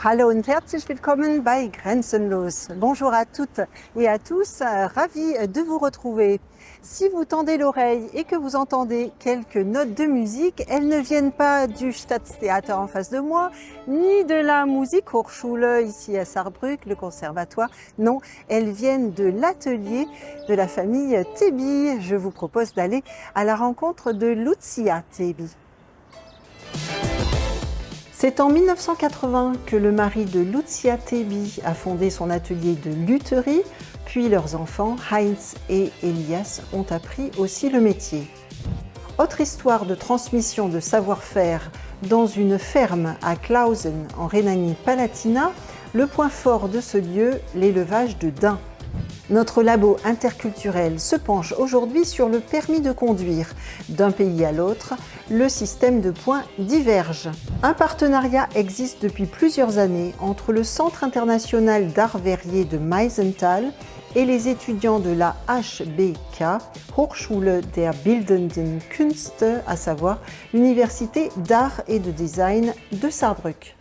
Hallo und herzlich willkommen bei Grenzenlos. Bonjour à toutes et à tous, ravi de vous retrouver. Si vous tendez l'oreille et que vous entendez quelques notes de musique, elles ne viennent pas du Staatstheater en face de moi, ni de la Musikhochschule ici à Saarbrück, le conservatoire. Non, elles viennent de l'atelier de la famille Tebi. Je vous propose d'aller à la rencontre de Lucia Tebi. C'est en 1980 que le mari de Lucia Tebi a fondé son atelier de lutherie, puis leurs enfants, Heinz et Elias, ont appris aussi le métier. Autre histoire de transmission de savoir-faire dans une ferme à Klausen, en Rhénanie-Palatinat, le point fort de ce lieu, l'élevage de daims. Notre labo interculturel se penche aujourd'hui sur le permis de conduire. D'un pays à l'autre, le système de points diverge. Un partenariat existe depuis plusieurs années entre le Centre international d'art verrier de Meisenthal et les étudiants de la HBK, Hochschule der Bildenden Künste, à savoir l'Université d'art et de design de Saarbrück.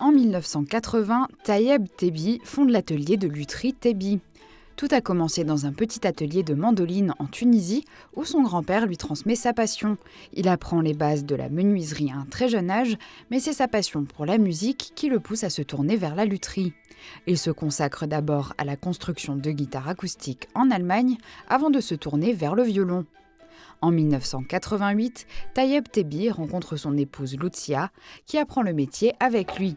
En 1980, Tayeb Tebi fonde l'atelier de lutherie Tebi. Tout a commencé dans un petit atelier de mandoline en Tunisie où son grand-père lui transmet sa passion. Il apprend les bases de la menuiserie à un très jeune âge, mais c'est sa passion pour la musique qui le pousse à se tourner vers la lutherie. Il se consacre d'abord à la construction de guitares acoustiques en Allemagne avant de se tourner vers le violon. En 1988, Tayeb Tebi rencontre son épouse Lucia qui apprend le métier avec lui.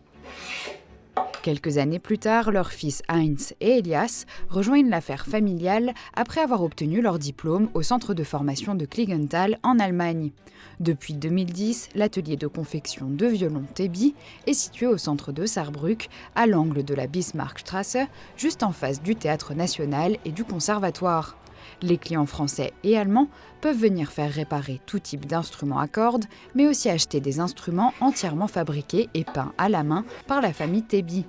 Quelques années plus tard, leurs fils Heinz et Elias rejoignent l'affaire familiale après avoir obtenu leur diplôme au centre de formation de Klingenthal en Allemagne. Depuis 2010, l'atelier de confection de violon Tebi est situé au centre de Saarbrück, à l'angle de la Bismarckstraße, juste en face du Théâtre national et du Conservatoire. Les clients français et allemands peuvent venir faire réparer tout type d'instruments à cordes, mais aussi acheter des instruments entièrement fabriqués et peints à la main par la famille Tebi.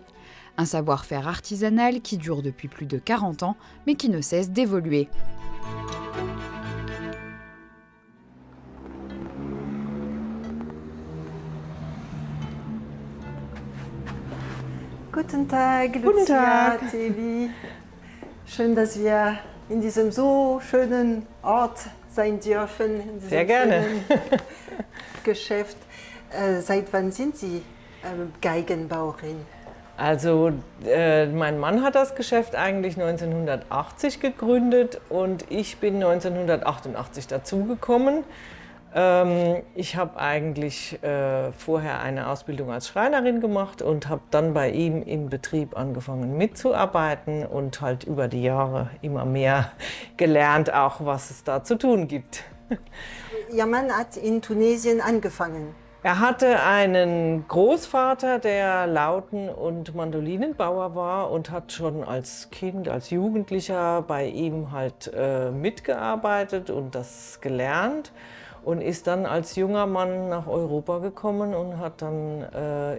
Un savoir-faire artisanal qui dure depuis plus de 40 ans, mais qui ne cesse d'évoluer. Guten Tag, Guten Lucia Tag. Tebi. Schön, dass wir in diesem so schönen Ort sein dürfen. In diesem Sehr gerne. schönen Geschäft. Seit wann sind Sie Geigenbauerin? Also mein Mann hat das Geschäft eigentlich 1980 gegründet und ich bin 1988 dazugekommen. Ich habe eigentlich vorher eine Ausbildung als Schreinerin gemacht und habe dann bei ihm im Betrieb angefangen mitzuarbeiten und halt über die Jahre immer mehr gelernt, auch was es da zu tun gibt. Ihr Mann hat in Tunesien angefangen. Er hatte einen Großvater, der Lauten- und Mandolinenbauer war und hat schon als Kind, als Jugendlicher bei ihm halt mitgearbeitet und das gelernt. Und ist dann als junger Mann nach Europa gekommen und hat dann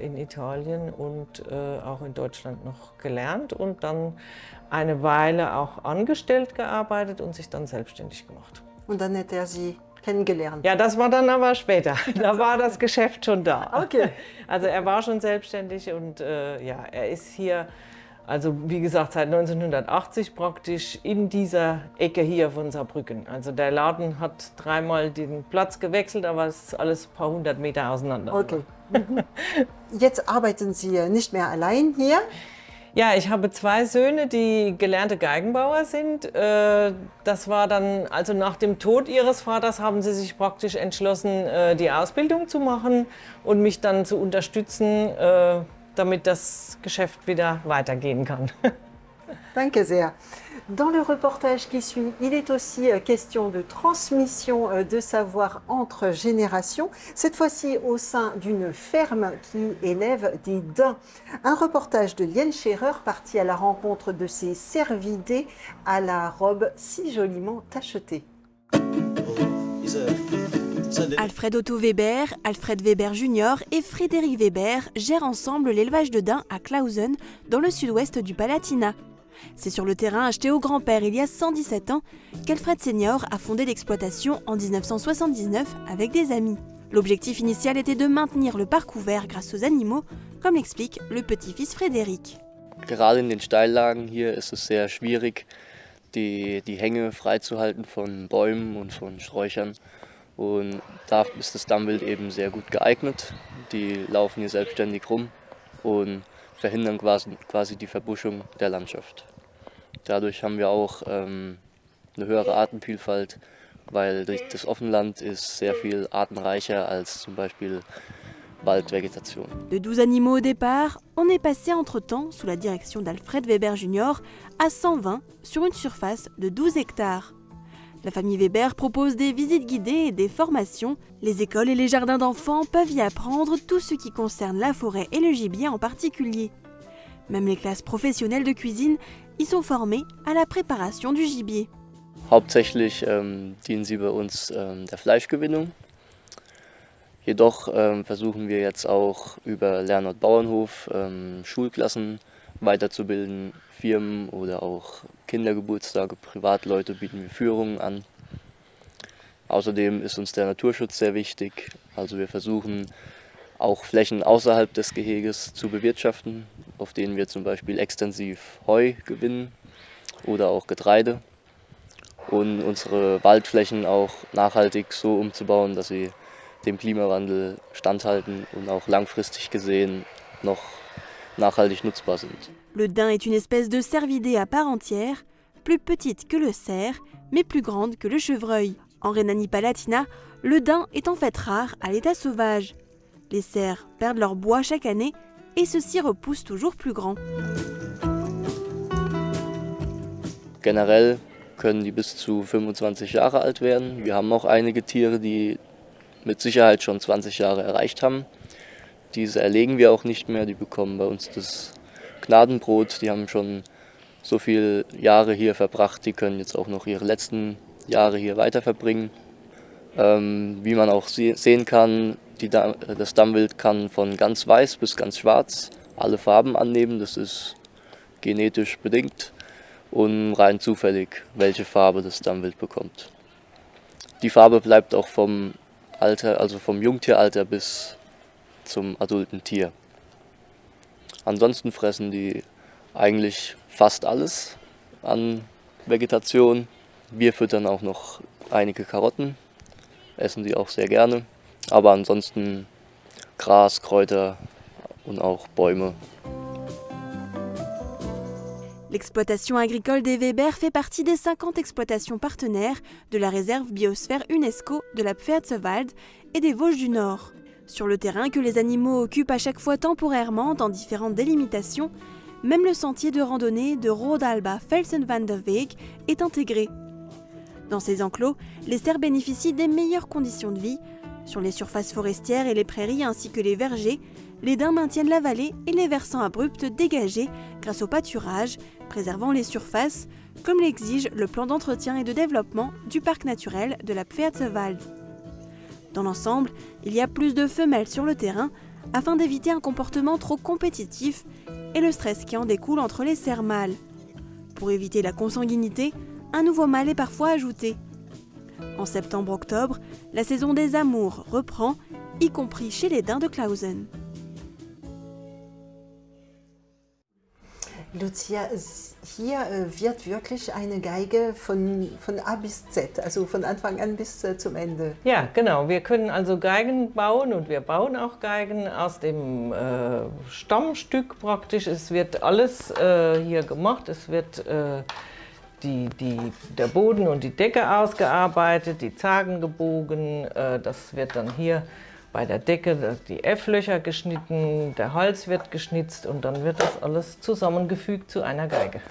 in Italien und auch in Deutschland noch gelernt und dann eine Weile auch angestellt gearbeitet und sich dann selbstständig gemacht. Und dann hat er Sie kennengelernt. Ja, das war dann aber später. Da war das Geschäft schon da. Okay. Also er war schon selbstständig und ja, er ist hier, also wie gesagt, seit 1980 praktisch in dieser Ecke hier von Saarbrücken. Also der Laden hat dreimal den Platz gewechselt, aber es ist alles ein paar hundert Meter auseinander. Okay. Jetzt arbeiten Sie nicht mehr allein hier. Ja, ich habe zwei Söhne, die gelernte Geigenbauer sind. Das war dann, also nach dem Tod ihres Vaters haben sie sich praktisch entschlossen, die Ausbildung zu machen und mich dann zu unterstützen, damit das Geschäft wieder weitergehen kann. Danke sehr. Dans le reportage qui suit, il est aussi question de transmission de savoir entre générations, cette fois-ci au sein d'une ferme qui élève des daims. Un reportage de Liane Scherer parti à la rencontre de ces cervidés à la robe si joliment tachetée. Alfred Otto Weber, Alfred Weber Jr. et Frédéric Weber gèrent ensemble l'élevage de daims à Klausen, dans le sud-ouest du Palatinat. C'est sur le terrain acheté au grand-père il y a 117 ans qu'Alfred Senior a fondé l'exploitation en 1979 avec des amis. L'objectif initial était de maintenir le parc ouvert grâce aux animaux, comme l'explique le petit-fils Frédéric. Gerade in den Steillagen hier ist es sehr schwierig, die Hänge freizuhalten von Bäumen und von Sträuchern. Und da ist das Dammwild eben sehr gut geeignet. Die laufen hier selbstständig rum und verhindern quasi die Verbuschung der Landschaft. Dadurch haben wir auch eine höhere Artenvielfalt, weil das Offenland ist sehr viel artenreicher als zum Beispiel Waldvegetation. De 12 animaux au départ, on est passé entre-temps, sous la direction d'Alfred Weber Jr., à 120 sur une surface de 12 hectares. La famille Weber propose des visites guidées et des formations. Les écoles et les jardins d'enfants peuvent y apprendre tout ce qui concerne la forêt et le gibier en particulier. Même les classes professionnelles de cuisine y sont formées à la préparation du gibier. Hauptsächlich dienen sie bei uns der Fleischgewinnung. Jedoch versuchen wir jetzt auch über Lernort Bauernhof Schulklassen weiterzubilden, Firmen oder auch Kindergeburtstage, Privatleute bieten wir Führungen an. Außerdem ist uns der Naturschutz sehr wichtig. Also wir versuchen auch Flächen außerhalb des Geheges zu bewirtschaften, auf denen wir zum Beispiel extensiv Heu gewinnen oder auch Getreide. Und unsere Waldflächen auch nachhaltig so umzubauen, dass sie dem Klimawandel standhalten und auch langfristig gesehen noch nachhaltig nutzbar sind. Le daim est une espèce de cervidé à part entière, plus petite que le cerf, mais plus grande que le chevreuil. En Rhénanie-Palatinat, le daim est en fait rare à l'état sauvage. Les cerfs perdent leur bois chaque année et ceux-ci repoussent toujours plus grands. Generell können die bis zu 25 Jahre alt werden. Wir haben auch einige Tiere, die mit Sicherheit schon 20 Jahre erreicht haben. Diese erlegen wir auch nicht mehr, die bekommen bei uns das Gnadenbrot. Die haben schon so viele Jahre hier verbracht, die können jetzt auch noch ihre letzten Jahre hier weiter verbringen. Wie man auch sehen kann, das Dammwild kann von ganz weiß bis ganz schwarz alle Farben annehmen. Das ist genetisch bedingt und rein zufällig, welche Farbe das Dammwild bekommt. Die Farbe bleibt auch vom Alter, also vom Jungtieralter bis zum adulten Tier. Ansonsten fressen die eigentlich fast alles an Vegetation. Wir füttern auch noch einige Karotten, essen sie auch sehr gerne. Aber ansonsten Gras, Kräuter und auch Bäume. L'exploitation agricole des Weber fait partie des 50 exploitations partenaires de la réserve biosphère UNESCO de la Pfälzerwald et des Vosges du Nord. Sur le terrain que les animaux occupent à chaque fois temporairement dans différentes délimitations, même le sentier de randonnée de Rodalba Felsenwanderweg est intégré. Dans ces enclos, les cerfs bénéficient des meilleures conditions de vie. Sur les surfaces forestières et les prairies ainsi que les vergers, les daims maintiennent la vallée et les versants abrupts dégagés grâce au pâturage, préservant les surfaces, comme l'exige le plan d'entretien et de développement du parc naturel de la Pfälzerwald. Dans l'ensemble, il y a plus de femelles sur le terrain afin d'éviter un comportement trop compétitif et le stress qui en découle entre les cerfs mâles. Pour éviter la consanguinité, un nouveau mâle est parfois ajouté. En septembre-octobre, la saison des amours reprend, y compris chez les daims de Clausen. Lucia, hier wird wirklich eine Geige von A bis Z, also von Anfang an bis zum Ende. Ja, genau. Wir können also Geigen bauen und wir bauen auch Geigen aus dem Stammstück praktisch. Es wird alles hier gemacht. Es wird der Boden und die Decke ausgearbeitet, die Zagen gebogen. Das wird dann hier bei der Decke die F-Löcher geschnitten, der Hals wird geschnitzt und dann wird das alles zusammengefügt zu einer Geige.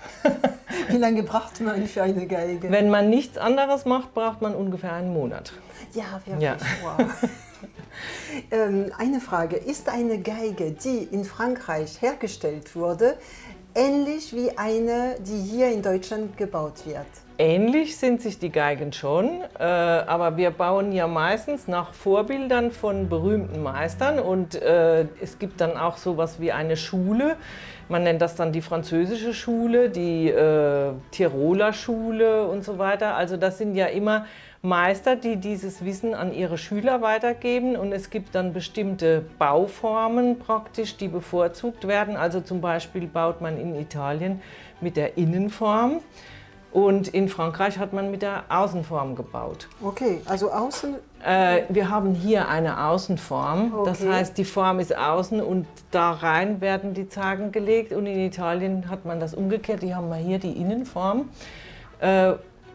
Wie lange braucht man für eine Geige? Wenn man nichts anderes macht, braucht man ungefähr einen Monat. Ja, wirklich. Ja. Wow. Eine Frage, ist eine Geige, die in Frankreich hergestellt wurde, ähnlich wie eine, die hier in Deutschland gebaut wird? Ähnlich sind sich die Geigen schon, aber wir bauen ja meistens nach Vorbildern von berühmten Meistern und es gibt dann auch sowas wie eine Schule. Man nennt das dann die französische Schule, die Tiroler Schule und so weiter. Also das sind ja immer Meister, die dieses Wissen an ihre Schüler weitergeben und es gibt dann bestimmte Bauformen praktisch, die bevorzugt werden. Also zum Beispiel baut man in Italien mit der Innenform. Und in Frankreich hat man mit der Außenform gebaut. Okay, also außen? Wir haben hier eine Außenform, okay. Das heißt, die Form ist außen und da rein werden die Zagen gelegt. Und in Italien hat man das umgekehrt, die haben wir hier die Innenform,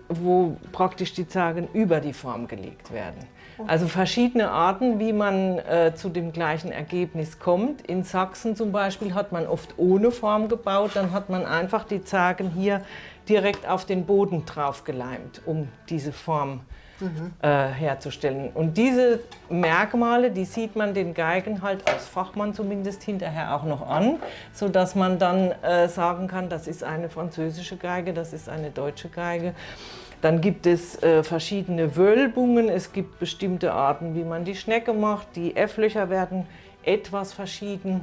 wo praktisch die Zagen über die Form gelegt werden. Okay. Also verschiedene Arten, wie man zu dem gleichen Ergebnis kommt. In Sachsen zum Beispiel hat man oft ohne Form gebaut, dann hat man einfach die Zagen hier direkt auf den Boden drauf geleimt, um diese Form herzustellen. Und diese Merkmale, die sieht man den Geigen halt als Fachmann zumindest hinterher auch noch an, sodass man dann sagen kann, das ist eine französische Geige, das ist eine deutsche Geige. Dann gibt es verschiedene Wölbungen, es gibt bestimmte Arten, wie man die Schnecke macht. Die F-Löcher werden etwas verschieden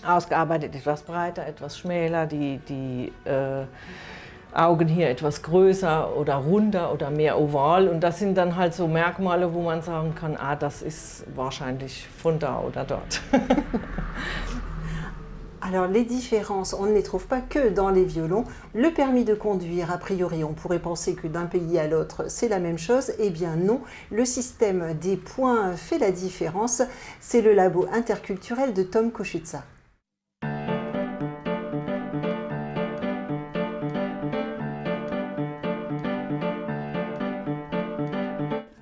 ausgearbeitet, etwas breiter, etwas schmäler, die Augen hier etwas größer oder runder oder mehr oval. Und das sind dann halt so Merkmale, wo man sagen kann, ah, das ist wahrscheinlich von da oder dort. Alors les différences, on ne les trouve pas que dans les violons. Le permis de conduire, a priori, on pourrait penser que d'un pays à l'autre, c'est la même chose. Eh bien non, le système des points fait la différence. C'est le labo interculturel de Tom Koszyca.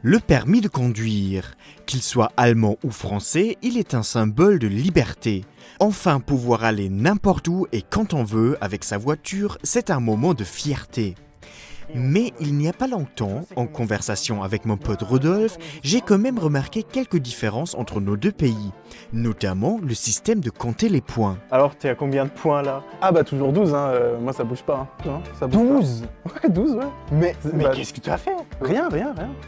Le permis de conduire, qu'il soit allemand ou français, il est un symbole de liberté. Enfin, pouvoir aller n'importe où et quand on veut avec sa voiture, c'est un moment de fierté. Mais il n'y a pas longtemps, en conversation avec mon pote Rodolphe, j'ai quand même remarqué quelques différences entre nos deux pays, notamment le système de compter les points. Alors, tu es à combien de points là? Ah bah toujours 12, hein. Moi ça bouge pas. Hein. Ça bouge 12 pas. Ouais, 12, ouais. Mais qu'est-ce que tu as fait? Rien.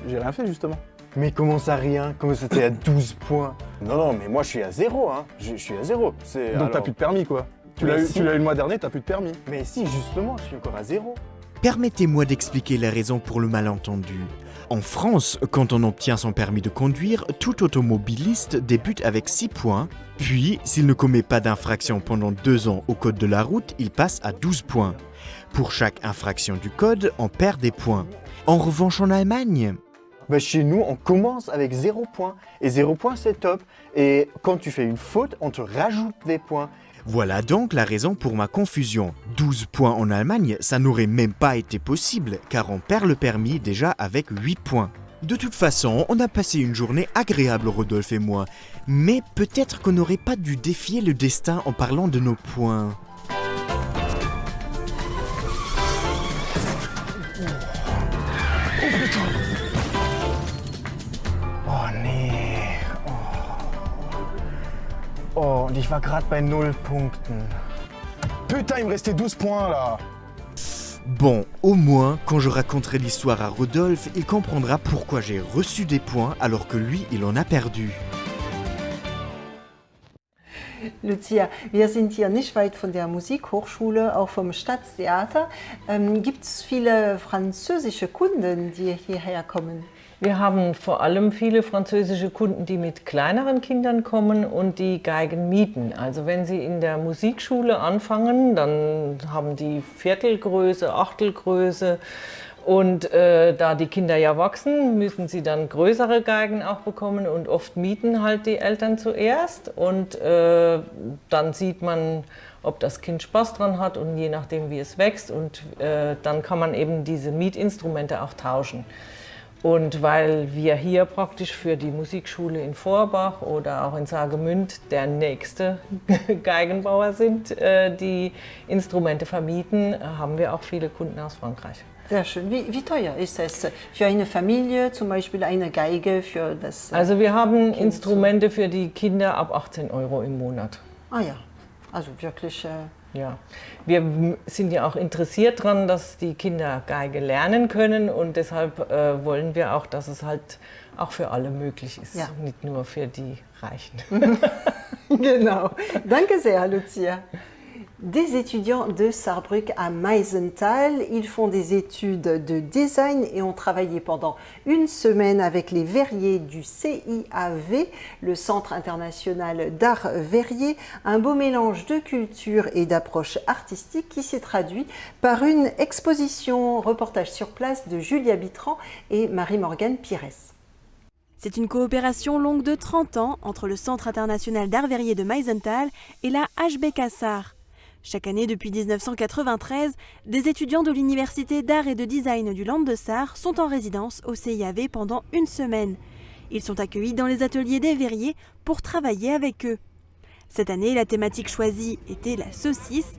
J'ai rien fait justement. Mais comment ça rien? Comment ça t'es à 12 points? Non, mais moi je suis à 0, hein. Je suis à 0. Donc t'as plus de permis quoi. Tu l'as eu le mois dernier, t'as plus de permis. Mais si, justement, je suis encore à 0. Permettez-moi d'expliquer la raison pour le malentendu. En France, quand on obtient son permis de conduire, tout automobiliste débute avec 6 points, puis s'il ne commet pas d'infraction pendant 2 ans au code de la route, il passe à 12 points. Pour chaque infraction du code, on perd des points. En revanche, en Allemagne, chez nous, on commence avec 0 points. Et 0 points, c'est top. Et quand tu fais une faute, on te rajoute des points. Voilà donc la raison pour ma confusion. 12 points en Allemagne, ça n'aurait même pas été possible, car on perd le permis déjà avec 8 points. De toute façon, on a passé une journée agréable, Rodolphe et moi. Mais peut-être qu'on n'aurait pas dû défier le destin en parlant de nos points. Oh, und ich war gerade bei 0 Punkten. Putain, il me restait 12 points là. Bon, au moins, quand je raconterai l'histoire à Rodolphe, il comprendra pourquoi j'ai reçu des points alors que lui, il en a perdu. Lucia, wir sind hier nicht weit von der Musikhochschule, auch vom Staatstheater. Gibt es viele französische Kunden, die hierher kommen? Wir haben vor allem viele französische Kunden, die mit kleineren Kindern kommen und die Geigen mieten. Also wenn sie in der Musikschule anfangen, dann haben die Viertelgröße, Achtelgröße. Und da die Kinder ja wachsen, müssen sie dann größere Geigen auch bekommen und oft mieten halt die Eltern zuerst. Und dann sieht man, ob das Kind Spaß dran hat und je nachdem, wie es wächst. Und dann kann man eben diese Mietinstrumente auch tauschen. Und weil wir hier praktisch für die Musikschule in Vorbach oder auch in Saargemünd der nächste Geigenbauer sind, die Instrumente vermieten, haben wir auch viele Kunden aus Frankreich. Sehr schön. Wie teuer ist es für eine Familie, zum Beispiel eine Geige für das Also wir haben kind Instrumente für die Kinder ab 18 € im Monat. Ah ja, also wirklich Ja, wir sind ja auch interessiert daran, dass die Kinder Geige lernen können und deshalb wollen wir auch, dass es halt auch für alle möglich ist, Ja. nicht nur für die Reichen. Genau. Danke sehr, Lucia. Des étudiants de Saarbrück à Meisenthal, ils font des études de design et ont travaillé pendant une semaine avec les verriers du CIAV, le Centre international d'art verrier, un beau mélange de culture et d'approche artistique qui s'est traduit par une exposition reportage sur place de Julia Bitran et Marie-Morgane Pires. C'est une coopération longue de 30 ans entre le Centre international d'art verrier de Meisenthal et la HBK Saar. Chaque année depuis 1993, des étudiants de l'Université d'art et de design du Land de Saar sont en résidence au CIAV pendant une semaine. Ils sont accueillis dans les ateliers des verriers pour travailler avec eux. Cette année, la thématique choisie était la saucisse.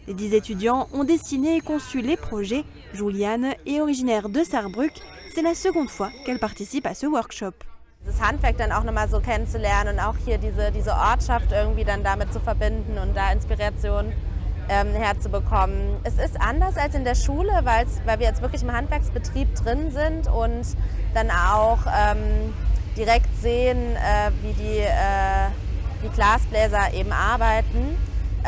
Les 10 étudiants ont dessiné et conçu les projets. Juliane est originaire de Saarbrück. C'est la seconde fois qu'elle participe à ce workshop. Das Handwerk dann auch nochmal so kennenzulernen und auch hier diese Ortschaft irgendwie dann damit zu verbinden und da Inspiration herzubekommen. Es ist anders als in der Schule, weil wir jetzt wirklich im Handwerksbetrieb drin sind und dann auch direkt sehen, wie die Glasbläser eben arbeiten.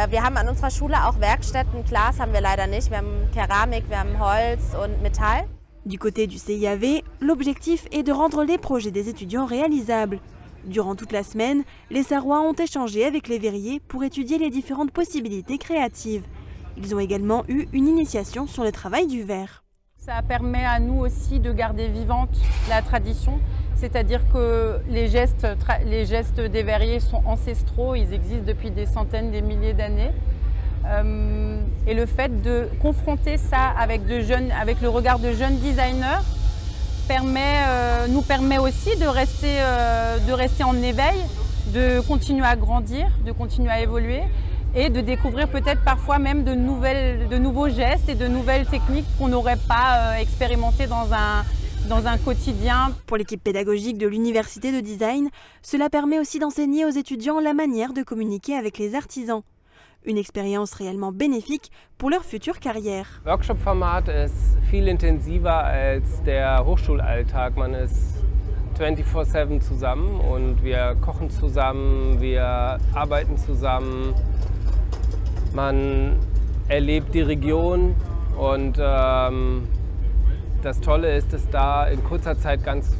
Wir haben an unserer Schule auch Werkstätten. Glas haben wir leider nicht. Wir haben Keramik, wir haben Holz und Metall. Du côté du CIAV, l'objectif est de rendre les projets des étudiants réalisables. Durant toute la semaine, les Sarrois ont échangé avec les verriers pour étudier les différentes possibilités créatives. Ils ont également eu une initiation sur le travail du verre. Ça permet à nous aussi de garder vivante la tradition, c'est-à-dire que les gestes des verriers sont ancestraux, ils existent depuis des centaines, des milliers d'années. Et le fait de confronter ça avec le regard de jeunes designers nous permet aussi de rester en éveil, de continuer à grandir, de continuer à évoluer et de découvrir peut-être parfois même de nouveaux gestes et de nouvelles techniques qu'on n'aurait pas expérimentées dans un quotidien. Pour l'équipe pédagogique de l'Université de design, cela permet aussi d'enseigner aux étudiants la manière de communiquer avec les artisans. Une expérience réellement bénéfique pour leur future carrière. Workshop-Format ist viel intensiver als der Hochschulalltag. Man ist 24/7 zusammen und wir kochen zusammen, wir arbeiten zusammen. Man erlebt die Region und das Tolle ist, dass da in kurzer Zeit ganz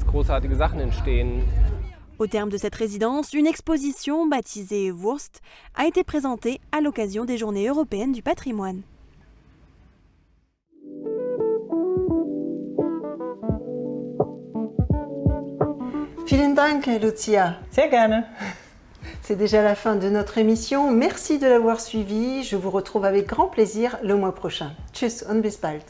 großartige Sachen entstehen. Au terme de cette résidence, une exposition baptisée Wurst a été présentée à l'occasion des Journées européennes du patrimoine. Vielen Dank, Lucia. Sehr gerne. C'est déjà la fin de notre émission. Merci de l'avoir suivi. Je vous retrouve avec grand plaisir le mois prochain. Tschüss und bis bald.